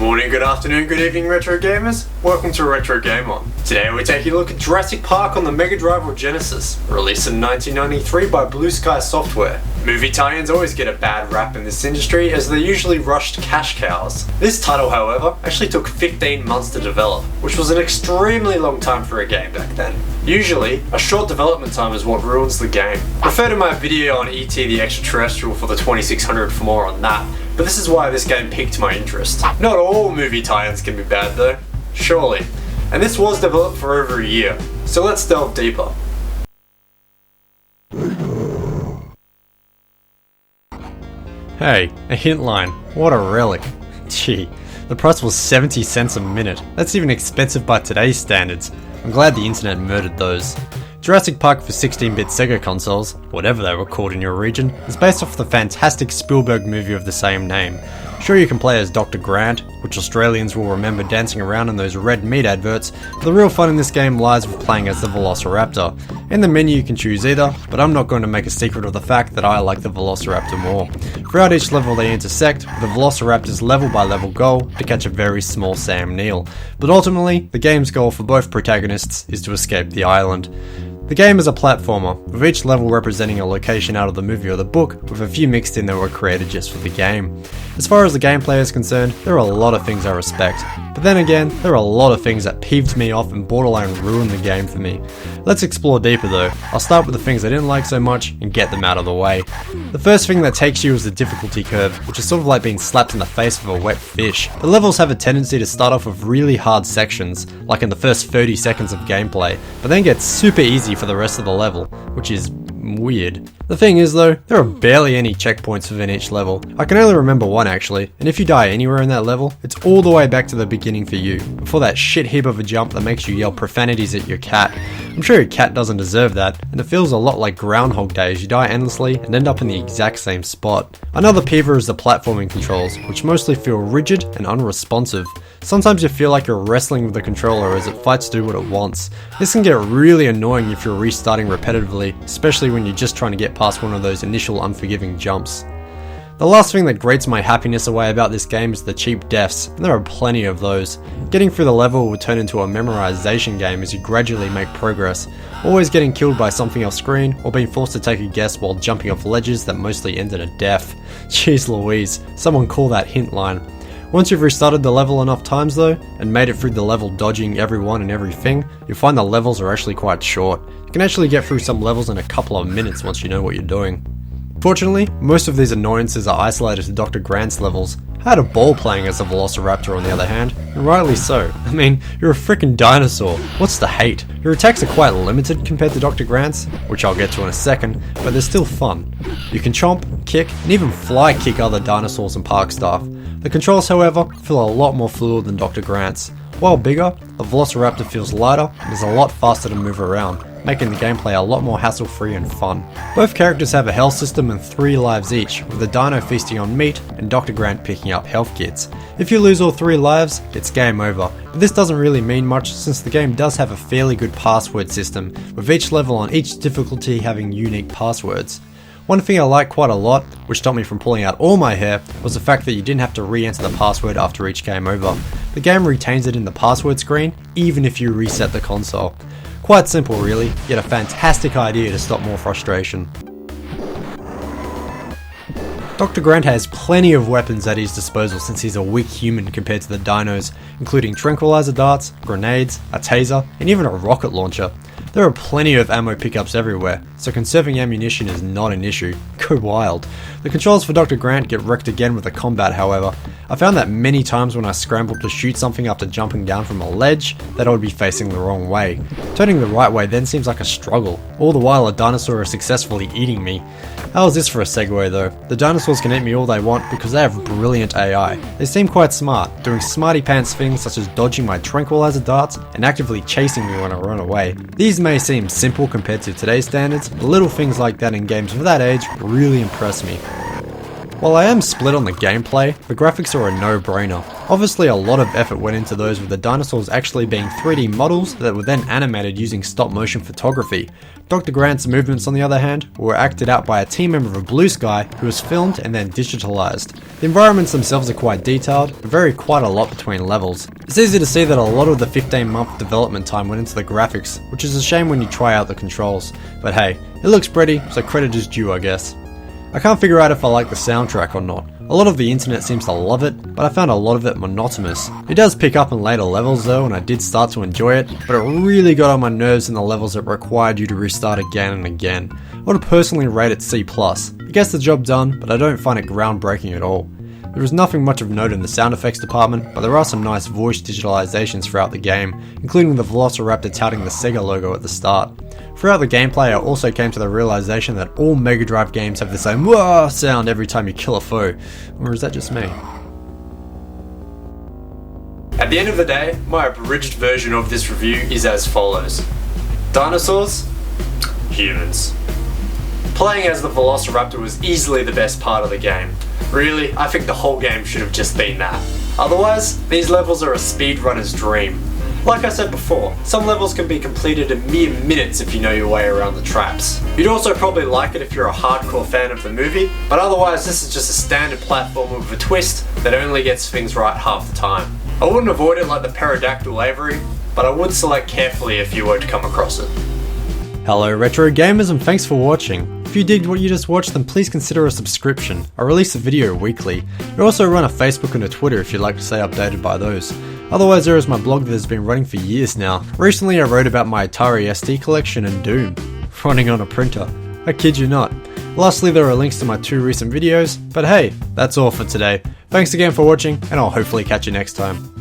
morning, good afternoon, good evening, Retro Gamers. Welcome to Retro Game On. Today we're taking a look at Jurassic Park on the Mega Drive or Genesis, released in 1993 by Blue Sky Software. Movie tie-ins always get a bad rap in this industry as they're usually rushed cash cows. This title, however, actually took 15 months to develop, which was an extremely long time for a game back then. Usually, a short development time is what ruins the game. Refer to my video on E.T. the Extraterrestrial for the 2600 for more on that, but this is why this game piqued my interest. Not all movie tie-ins can be bad though, surely. And this was developed for over a year, so let's delve deeper. Hey, a hint line. What a relic. Gee, the price was 70 cents a minute. That's even expensive by today's standards. I'm glad the internet murdered those. Jurassic Park for 16-bit Sega consoles, whatever they were called in your region, is based off the fantastic Spielberg movie of the same name. Sure, you can play as Dr. Grant, which Australians will remember dancing around in those red meat adverts, but the real fun in this game lies with playing as the Velociraptor. In the menu you can choose either, but I'm not going to make a secret of the fact that I like the Velociraptor more. Throughout each level they intersect, with the Velociraptor's level by level goal to catch a very small Sam Neill. But ultimately, the game's goal for both protagonists is to escape the island. The game is a platformer, with each level representing a location out of the movie or the book, with a few mixed in that were created just for the game. As far as the gameplay is concerned, there are a lot of things I respect, but then again, there are a lot of things that peeved me off and borderline ruined the game for me. Let's explore deeper though. I'll start with the things I didn't like so much and get them out of the way. The first thing that takes you is the difficulty curve, which is sort of like being slapped in the face with a wet fish. The levels have a tendency to start off with really hard sections, like in the first 30 seconds of gameplay, but then get super easy for the rest of the level, which is weird. The thing is though, there are barely any checkpoints within each level. I can only remember one actually, and if you die anywhere in that level, it's all the way back to the beginning for you, before that shit heap of a jump that makes you yell profanities at your cat. I'm sure your cat doesn't deserve that, and it feels a lot like Groundhog Day as you die endlessly and end up in the exact same spot. Another peever is the platforming controls, which mostly feel rigid and unresponsive. Sometimes you feel like you're wrestling with the controller as it fights to do what it wants. This can get really annoying if you're restarting repetitively, especially when you're just trying to get past one of those initial unforgiving jumps. The last thing that grates my happiness away about this game is the cheap deaths, and there are plenty of those. Getting through the level will turn into a memorization game as you gradually make progress, always getting killed by something off screen or being forced to take a guess while jumping off ledges that mostly end in a death. Jeez Louise, someone call that hint line. Once you've restarted the level enough times though, and made it through the level dodging everyone and everything, you'll find the levels are actually quite short. You can actually get through some levels in a couple of minutes once you know what you're doing. Fortunately, most of these annoyances are isolated to Dr. Grant's levels. I had a ball playing as a Velociraptor on the other hand, and rightly so. I mean, you're a freaking dinosaur. What's the hate? Your attacks are quite limited compared to Dr. Grant's, which I'll get to in a second, but they're still fun. You can chomp, kick, and even fly kick other dinosaurs and park staff. The controls, however, feel a lot more fluid than Dr. Grant's. While bigger, the Velociraptor feels lighter and is a lot faster to move around, making the gameplay a lot more hassle-free and fun. Both characters have a health system and 3 lives each, with the dino feasting on meat and Dr. Grant picking up health kits. If you lose all 3 lives, it's game over, but this doesn't really mean much since the game does have a fairly good password system, with each level on each difficulty having unique passwords. One thing I like quite a lot, which stopped me from pulling out all my hair, was the fact that you didn't have to re-enter the password after each game over. The game retains it in the password screen, even if you reset the console. Quite simple really, yet a fantastic idea to stop more frustration. Dr. Grant has plenty of weapons at his disposal since he's a weak human compared to the dinos, including tranquilizer darts, grenades, a taser, and even a rocket launcher. There are plenty of ammo pickups everywhere, so conserving ammunition is not an issue. Go wild. The controls for Dr. Grant get wrecked again with the combat however. I found that many times when I scrambled to shoot something after jumping down from a ledge, that I would be facing the wrong way. Turning the right way then seems like a struggle, all the while a dinosaur is successfully eating me. How is this for a segue though? The dinosaurs can eat me all they want because they have brilliant AI. They seem quite smart, doing smarty pants things such as dodging my tranquilizer darts and actively chasing me when I run away. These may seem simple compared to today's standards, but little things like that in games of that age really impress me. While I am split on the gameplay, the graphics are a no-brainer. Obviously a lot of effort went into those, with the dinosaurs actually being 3D models that were then animated using stop motion photography. Dr. Grant's movements, on the other hand, were acted out by a team member of Blue Sky who was filmed and then digitalized. The environments themselves are quite detailed, but vary quite a lot between levels. It's easy to see that a lot of the 15-month development time went into the graphics, which is a shame when you try out the controls. But hey, it looks pretty, so credit is due, I guess. I can't figure out if I like the soundtrack or not. A lot of the internet seems to love it, but I found a lot of it monotonous. It does pick up in later levels though, and I did start to enjoy it, but it really got on my nerves in the levels that required you to restart again and again. I would personally rate it C+. It gets the job done, but I don't find it groundbreaking at all. There is nothing much of note in the sound effects department, but there are some nice voice digitalizations throughout the game, including the Velociraptor touting the Sega logo at the start. Throughout the gameplay, I also came to the realization that all Mega Drive games have the same "wah" sound every time you kill a foe, or is that just me? At the end of the day, my abridged version of this review is as follows. Dinosaurs? Humans. Playing as the Velociraptor was easily the best part of the game. Really, I think the whole game should have just been that. Otherwise, these levels are a speedrunner's dream. Like I said before, some levels can be completed in mere minutes if you know your way around the traps. You'd also probably like it if you're a hardcore fan of the movie, but otherwise this is just a standard platformer with a twist that only gets things right half the time. I wouldn't avoid it like the pterodactyl Avery, but I would select carefully if you were to come across it. Hello retro gamers, and thanks for watching. If you digged what you just watched, then please consider a subscription. I release a video weekly. I also run a Facebook and a Twitter if you'd like to stay updated by those. Otherwise, there is my blog that has been running for years now. Recently I wrote about my Atari ST collection and Doom. Running on a printer. I kid you not. Lastly, there are links to my 2 recent videos, but hey, that's all for today. Thanks again for watching, and I'll hopefully catch you next time.